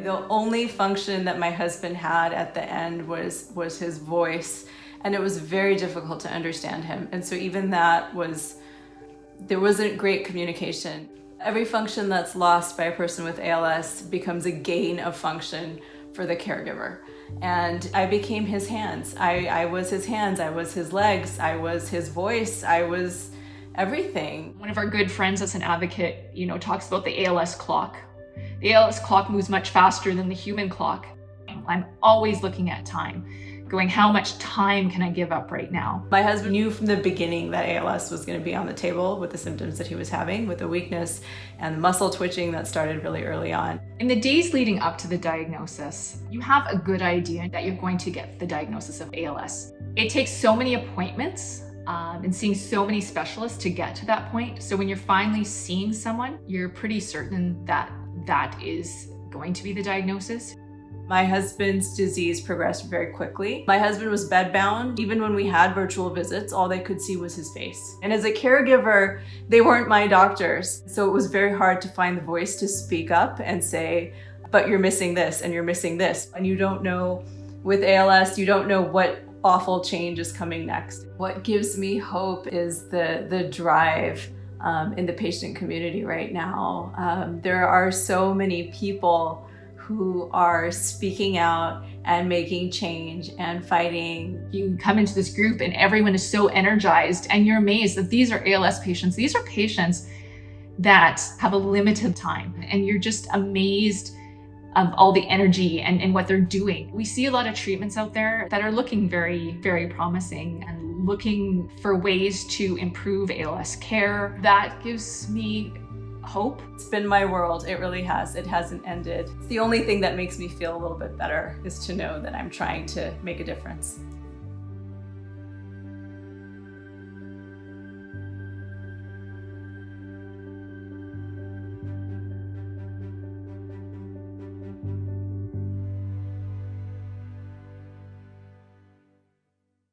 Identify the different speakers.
Speaker 1: The only function that my husband had at the end was his voice, and it was very difficult to understand him. And so even there wasn't great communication. Every function that's lost by a person with ALS becomes a gain of function for the caregiver. And I became his hands. I was his hands, I was his legs, I was his voice, I was everything.
Speaker 2: One of our good friends that's an advocate, talks about the ALS clock. The ALS clock moves much faster than the human clock. I'm always looking at time, going, how much time can I give up right now?
Speaker 1: My husband knew from the beginning that ALS was going to be on the table with the symptoms that he was having, with the weakness and the muscle twitching that started really early on.
Speaker 2: In the days leading up to the diagnosis, you have a good idea that you're going to get the diagnosis of ALS. It takes so many appointments and seeing so many specialists to get to that point. So when you're finally seeing someone, you're pretty certain that that is going to be the diagnosis.
Speaker 1: My husband's disease progressed very quickly. My husband was bedbound. Even when we had virtual visits, all they could see was his face. And as a caregiver, they weren't my doctors. So it was very hard to find the voice to speak up and say, but you're missing this and you're missing this. And you don't know, with ALS, you don't know what awful change is coming next. What gives me hope is the drive in the patient community right now. There are so many people who are speaking out and making change and fighting.
Speaker 2: You come into this group and everyone is so energized and you're amazed that these are ALS patients. These are patients that have a limited time, and you're just amazed of all the energy and what they're doing. We see a lot of treatments out there that are looking very, very promising and looking for ways to improve ALS care. That gives me hope.
Speaker 1: It's been my world. It really has. It hasn't ended. The only thing that makes me feel a little bit better is to know that I'm trying to make a difference.